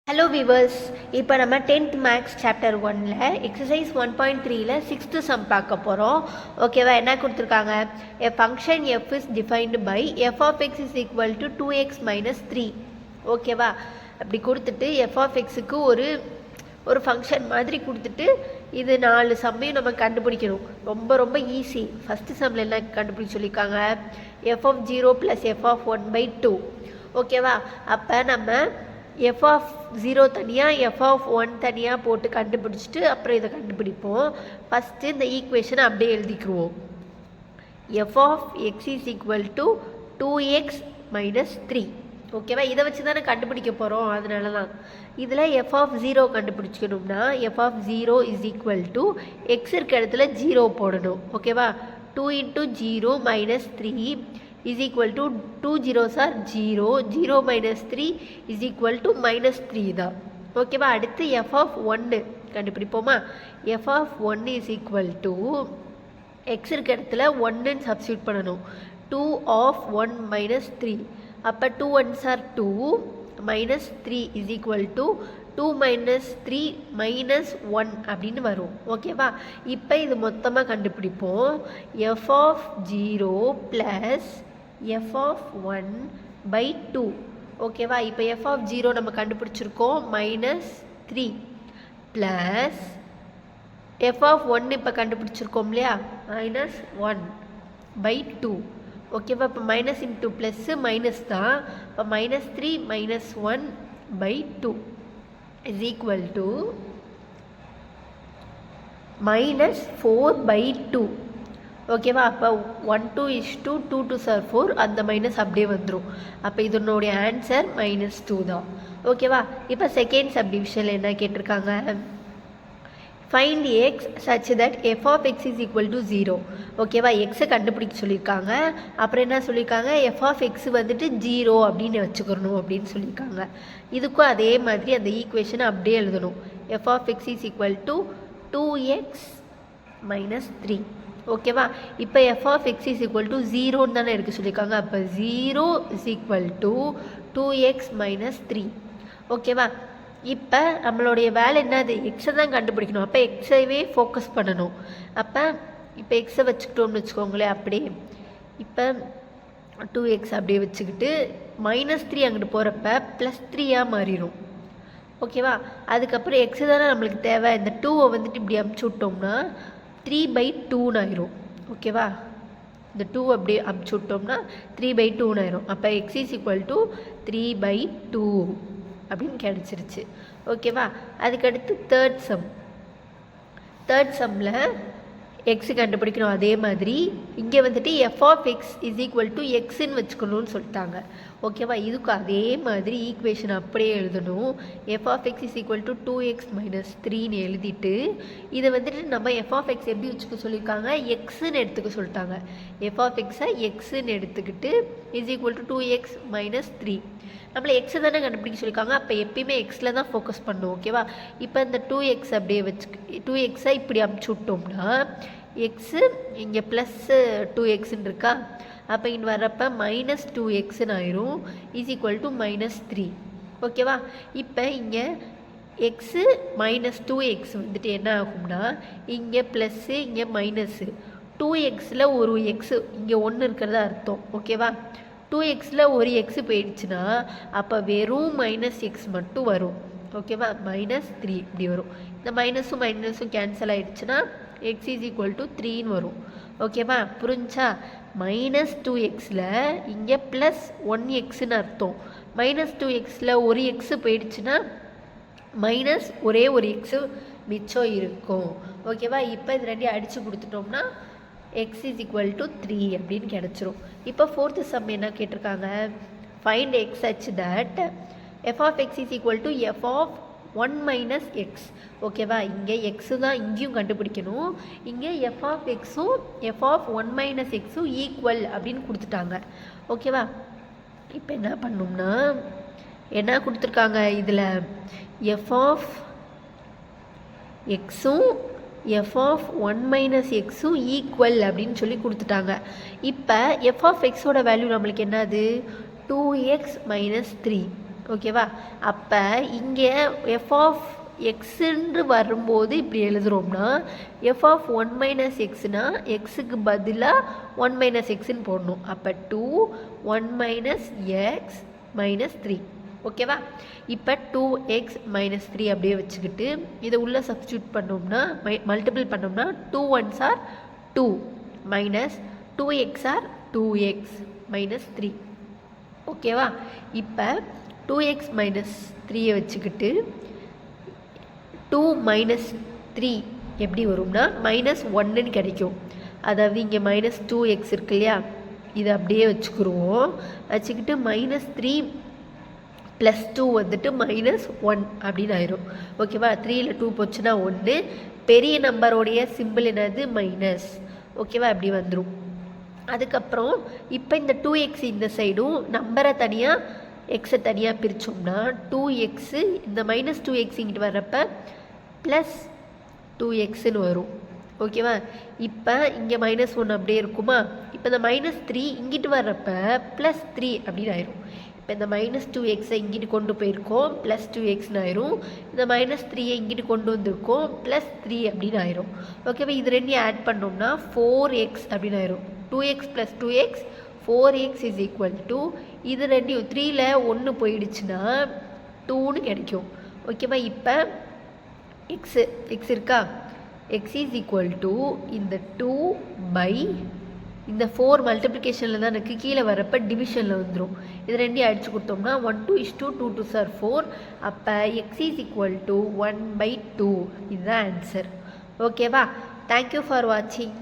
Hello viewers, இப்போ நம்ம 10th maths chapter 1ல் எக்ஸசைஸ் 1.3ல் 6th சம் பார்க்க போகிறோம். ஓகேவா? என்ன கொடுத்துருக்காங்க? A function f is defined by f of X is equal to 2x minus 3. ஓகேவா? அப்படி கொடுத்துட்டு எஃப் ஆஃப் எக்ஸுக்கு ஒரு ஃபங்க்ஷன் மாதிரி கொடுத்துட்டு இது 4 சம்மையும் நம்ம கண்டுபிடிக்கணும். ரொம்ப ஈஸி. ஃபஸ்ட்டு சம்மில் என்ன கண்டுபிடிக்க சொல்லியிருக்காங்க? F of 0 plus f of 1/2. ஓகேவா? அப்போ நம்ம எஃப் ஆஃப் 0 தனியாக எஃப் ஆஃப் 1 தனியாக போட்டு கண்டுபிடிச்சிட்டு அப்புறம் இதை கண்டுபிடிப்போம். ஃபஸ்ட்டு இந்த ஈக்குவேஷனை அப்படியே எழுதிக்குவோம். F of X is equal to 2x minus 3. ஓகேவா? இதை வச்சு தானே கண்டுபிடிக்க போகிறோம். அதனால தான் இதில் எஃப் ஆஃப் 0 கண்டுபிடிச்சிக்கணும்னா F of 0 is equal to X இருக்க இடத்துல 0 போடணும். ஓகேவா? 2 × 0 minus 3 is equal to 2 zeros are 0, 0 minus 3 is equal to minus 3 தான். ஓகேவா? அடுத்து f of 1 கண்டுபிடிப்போமா? f of 1 is equal to x இருக்க இடத்துல 1 சப்ஸ்டியூட் பண்ணணும். 2 of 1 minus 3. அப்போ 2 1s are 2 minus 3 is equal to 2 minus 3 minus 1 அப்படின்னு வரும். ஓகேவா? இப்போ இது மொத்தமாக கண்டுபிடிப்போம். f of 0 plus f of 1/2. ஓகேவா? இப்போ f of 0 நம்ம கண்டுபிடிச்சிருக்கோம் மைனஸ் 3 ப்ளஸ் f of 1 இப்போ கண்டுபிடிச்சிருக்கோம் இல்லையா, மைனஸ் 1/2. ஓகேவா? இப்போ மைனஸ் இன்ட்டு ப்ளஸ்ஸு மைனஸ் தான். இப்போ minus 3 minus 1/2 is equal to minus 4/2. ஓகேவா? அப்போ 1 2 is 2, 2 2s are 4, அந்த மைனஸ் அப்படியே வந்துடும். அப்போ இதனுடைய ஆன்சர் மைனஸ் 2 தான். ஓகேவா? இப்போ செகண்ட் சப்டிவிஷனில் என்ன கேட்டிருக்காங்க? Find x such that f of X is equal to 0. ஓகேவா? எக்ஸை கண்டுபிடிக்க சொல்லியிருக்காங்க. அப்புறம் என்ன சொல்லியிருக்காங்க? எஃப் ஆஃப் எக்ஸ் வந்துட்டு 0 அப்படின்னு வச்சுக்கணும் அப்படின்னு சொல்லியிருக்காங்க. இதுக்கும் அதே மாதிரி அந்த ஈக்குவேஷனை அப்படியே எழுதணும். F of X is equal to 2x minus 3. ஓகேவா? இப்போ F of X is equal to 0ன்னு தானே இருக்க சொல்லியிருக்காங்க. அப்போ 0 is equal to 2x minus 3. ஓகேவா? இப்போ நம்மளுடைய வேலை என்னது? எக்ஸை தான் கண்டுபிடிக்கணும். அப்போ எக்ஸைவே ஃபோக்கஸ் பண்ணணும். அப்போ இப்போ எக்ஸை வச்சுக்கிட்டோம்னு வச்சுக்கோங்களேன். அப்படியே இப்போ 2x அப்படியே வச்சுக்கிட்டு மைனஸ் 3 அங்கிட்டு போகிறப்ப ப்ளஸ் 3 மாறிடும். ஓகேவா? அதுக்கப்புறம் எக்ஸு தானே நம்மளுக்கு தேவை. இந்த 2வை வந்துட்டு இப்படி அமுச்சு விட்டோம்னா 3/2 ஆயிரும். ஓகேவா? இந்த 2 அப்படியே அமுச்சு விட்டோம்னா 3/2 ஆயிரும். அப்போ எக்ஸ் இஸ் ஈக்குவல் டு 3/2 அப்படின்னு கிடச்சிருச்சு. ஓகேவா? அதுக்கடுத்து தேர்ட் சம்மில் எக்ஸு கண்டுபிடிக்கணும். அதே மாதிரி இங்கே வந்துட்டு F of X is equal to எக்ஸுன்னு வச்சுக்கணும்னு சொல்லிட்டாங்க. ஓகேவா? இதுக்கு அதே மாதிரி ஈக்குவேஷன் அப்படியே எழுதணும். F of X is equal to 2x minus 3ன்னு எழுதிட்டு இதை வந்துட்டு நம்ம எஃப் ஆஃப் எக்ஸ் எப்படி வச்சுக்க சொல்லியிருக்காங்க? எக்ஸுன்னு எடுத்துக்க சொல்லிட்டாங்க. எஃப் ஆஃப் எக்ஸை எக்ஸுன்னு எடுத்துக்கிட்டு is equal to 2x minus 3. நம்மளை எக்ஸை தானே கண்டுபிடிக்க சொல்லியிருக்காங்க. அப்போ எப்பயுமே எக்ஸில் தான் ஃபோக்கஸ் பண்ணணும். ஓகேவா? இப்போ இந்த 2x அப்படியே வச்சு 2xை இப்படி அமுச்சு விட்டோம்னா எக்ஸு இங்கே ப்ளஸ்ஸு 2xன்னு இருக்கா. அப்போ இங்கே வர்றப்போ மைனஸ் 2xன்னு ஆயிரும். Is equal to minus 3. ஓகேவா? இப்போ இங்கே எக்ஸு மைனஸ் 2x வந்துட்டு என்ன ஆகும்னா இங்கே ப்ளஸ்ஸு இங்கே மைனஸ்ஸு 2xல் ஒரு எக்ஸு இங்கே 1 இருக்கிறதா அர்த்தம். ஓகேவா? 2xல் ஒரு எக்ஸு போயிடுச்சுன்னா அப்போ வெறும் மைனஸ் எக்ஸ் மட்டும் வரும். ஓகேவா? மைனஸ் 3 இப்படி வரும். இந்த மைனஸும் கேன்சல் ஆகிடுச்சுன்னா எக்ஸ் இஸ் ஈக்குவல் டு 3ன்னு வரும். ஓகேவா? புரிஞ்சா? மைனஸ் 2xல் இங்கே ப்ளஸ் 1xன்னு அர்த்தம். மைனஸ் 2xல் ஒரு எக்ஸு போயிடுச்சுன்னா மைனஸ் ஒரே ஒரு எக்ஸு மிச்சம் இருக்கும். ஓகேவா? இப்போ இது ரெண்டையும் அடித்து கொடுத்துட்டோம்னா எக்ஸ் இஸ் ஈக்குவல் டு 3 அப்படின்னு கிடச்சிரும். இப்போ ஃபோர்த்து சம் என்ன கேட்டிருக்காங்க? Find x such that f of X is equal to f of 1 minus x. ஓகேவா? இங்கே எக்ஸு தான் இங்கேயும் கண்டுபிடிக்கணும். இங்கே எஃப் ஆஃப் எக்ஸும் எஃப் ஆஃப் 1 மைனஸ் எக்ஸும் ஈக்குவல் அப்படின்னு கொடுத்துட்டாங்க. ஓகேவா? இப்போ என்ன பண்ணோம்னா என்ன கொடுத்துருக்காங்க? இதில் எஃப் ஆஃப் எக்ஸும் எஃப் ஆஃப் 1 மைனஸ் எக்ஸும் ஈக்குவல் அப்படின்னு சொல்லி கொடுத்துட்டாங்க. இப்போ எஃப் ஆஃப் எக்ஸோட வேல்யூ நம்மளுக்கு என்னது? 2x minus 3. ஓகேவா? அப்போ இங்கே எஃப் ஆஃப் எக்ஸுன்னு வரும்போது இப்படி எழுதுகிறோம்னா எஃப் ஆஃப் 1 - எக்ஸ்னா எக்ஸுக்கு பதிலாக 1 - எக்ஸ்ன்னு போடணும். அப்போ 2 1 - எக்ஸ் -3. ஓகேவா? இப்போ 2x - 3 அப்படியே வச்சுக்கிட்டு இதை உள்ளே சப்ஸ்டியூட் பண்ணோம்னா மல்டிபிள் பண்ணோம்னா 2 1s are 2 minus 2x are 2x -3. ஓகேவா? இப்போ 2x - 3 வச்சுக்கிட்டு 2 - 3 எப்படி வரும்னா -1ன்னு கிடைக்கும். அதாவது இங்கே -2x இருக்கு இல்லையா, இதை அப்படியே வச்சுக்கிடுவோம். வச்சுக்கிட்டு -3 + 2 வந்துட்டு -1 அப்படின்னு ஆயிரும். ஓகேவா? 3ல் 2 போச்சுன்னா 1, பெரிய நம்பரோடைய சிம்பிள் என்னது மைனஸ். ஓகேவா? அப்படி வந்துடும். அதுக்கப்புறம் இப்போ இந்த 2x இந்த சைடும் நம்பரை தனியாக எக்ஸை தனியாக பிரித்தோம்னா 2x இந்த -2x இங்கிட்டு வர்றப்ப +2xன்னு வரும். ஓகேவா? இப்போ இங்கே -1 அப்படியே இருக்குமா? இப்போ இந்த -3 இங்கிட்டு வர்றப்ப +3 அப்படின்னு ஆயிரும். இப்போ இந்த -2xை இங்கிட்டு கொண்டு போயிருக்கோம் +2xன்னு ஆயிரும். இந்த -3ஐ இங்கிட்டு கொண்டு வந்திருக்கோம் +3 அப்படின்னு ஆயிரும். ஓகேவா? இது ரெண்டையும் ஆட் பண்ணோம்னா 4x அப்படின்னு ஆயிரும். 2x + 2x 4x = இது ரெண்டையும் 3ல் 1 போயிடுச்சுன்னா 2ன்னு கிடைக்கும். ஓகேவா? இப்போ எக்ஸ் இருக்கா, x = இந்த 2 இந்த 4 மல்டிப்ளிகேஷனில் தான் எனக்கு கீழே வரப்போ டிவிஷனில் வந்துடும். இது ரெண்டையும் அடித்து கொடுத்தோம்னா 1 2 2 2s are 4. அப்போ x = 1/2. இதுதான் ஆன்சர். ஓகேவா? தேங்க்யூ ஃபார் வாட்சிங்.